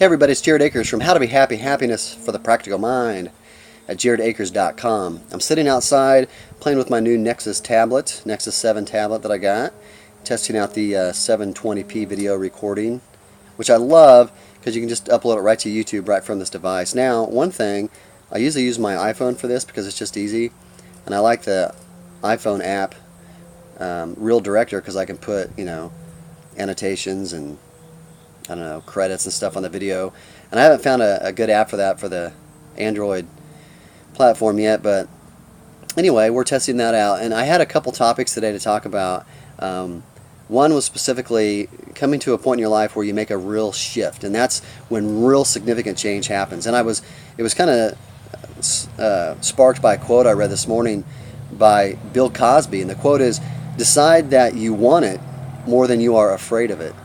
Hey everybody, it's Jared Akers from How to Be Happy, Happiness for the Practical Mind at jaredakers.com. I'm sitting outside playing with my new Nexus 7 tablet that I got, testing out the 720p video recording, which I love because you can just upload it right to YouTube right from this device. Now, one thing, I usually use my iPhone for this because it's just easy, and I like the iPhone app, Real Director, because I can put, annotations and I don't know, credits and stuff on the video. And I haven't found a good app for that for the Android platform yet, but anyway, we're testing that out. And I had a couple topics today to talk about. One was specifically coming to a point in your life where you make a real shift, and that's when real significant change happens. And it was kind of sparked by a quote I read this morning by Bill Cosby, and the quote is, "Decide that you want it more than you are afraid of it."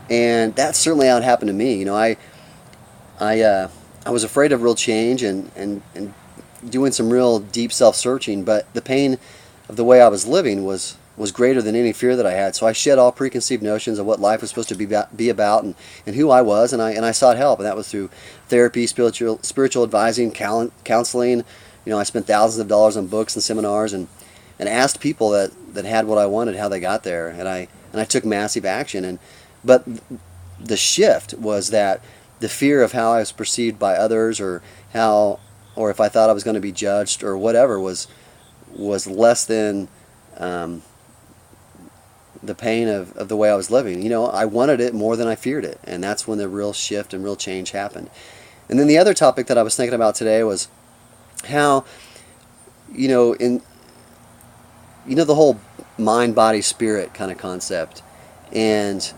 And that's certainly how it happened to me. I was afraid of real change and doing some real deep self-searching, but the pain of the way I was living was greater than any fear that I had. So I shed all preconceived notions of what life was supposed to be about and who I was, and I sought help, and that was through therapy, spiritual advising, counseling. I spent thousands of dollars on books and seminars and asked people that had what I wanted how they got there, and I took massive action. But the shift was that the fear of how I was perceived by others, or if I thought I was going to be judged or whatever, was less than the pain of the way I was living. I wanted it more than I feared it, and that's when the real shift and real change happened. And then the other topic that I was thinking about today was how, the whole mind, body, spirit kind of concept, and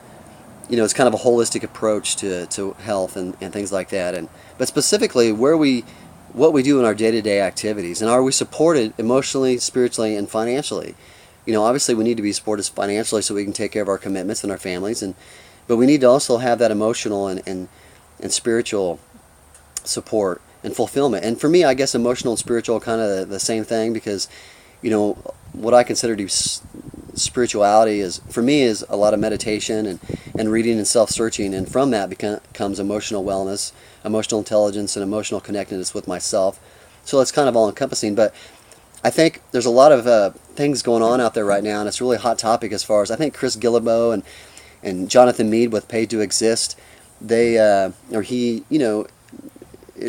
it's kind of a holistic approach to health and things like that. But specifically, what we do in our day-to-day activities, and are we supported emotionally, spiritually, and financially? Obviously we need to be supported financially so we can take care of our commitments and our families, but we need to also have that emotional and spiritual support and fulfillment. And for me, I guess emotional and spiritual are kind of the same thing, because what I consider to be spirituality for me is a lot of meditation and reading and self-searching, and from that comes emotional wellness, emotional intelligence, and emotional connectedness with myself. So it's kind of all-encompassing. But I think there's a lot of things going on out there right now, and it's really a hot topic as far as, I think, Chris Guillebeau and Jonathan Meade with Paid to Exist, it's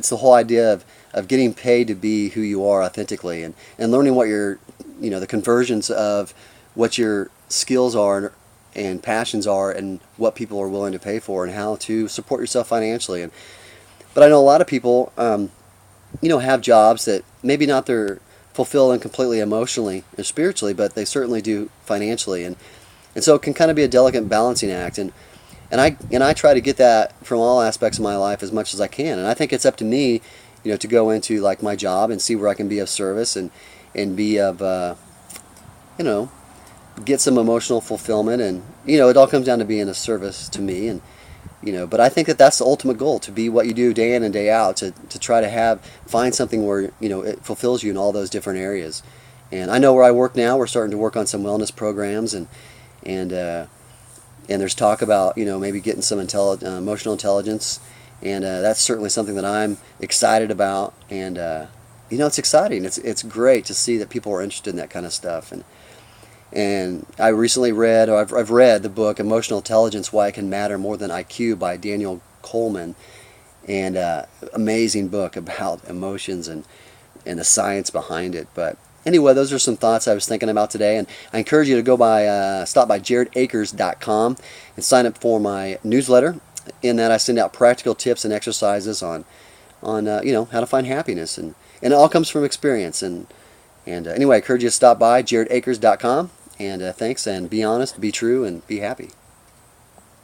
the whole idea of getting paid to be who you are authentically, and learning what the conversions of what your skills are and passions are, and what people are willing to pay for, and how to support yourself financially. But I know a lot of people, have jobs that maybe not they're fulfilling completely emotionally or spiritually, but they certainly do financially, and so it can kind of be a delicate balancing act. And I try to get that from all aspects of my life as much as I can. And I think it's up to me, to go into like my job and see where I can be of service and be of, get some emotional fulfillment. And it all comes down to being a service to me. And but I think that's the ultimate goal, to be what you do day in and day out, to try to find something where it fulfills you in all those different areas. And I know where I work now, we're starting to work on some wellness programs, and there's talk about maybe getting some emotional intelligence, and that's certainly something that I'm excited about. And it's exciting. It's great to see that people are interested in that kind of stuff. And I recently read, or I've read the book Emotional Intelligence: Why It Can Matter More Than IQ by Daniel Coleman, and amazing book about emotions and the science behind it. But anyway, those are some thoughts I was thinking about today, and I encourage you to stop by jaredakers.com and sign up for my newsletter. In that, I send out practical tips and exercises on how to find happiness, and it all comes from experience. And anyway, I encourage you to stop by jaredakers.com, and thanks, and be honest, be true, and be happy.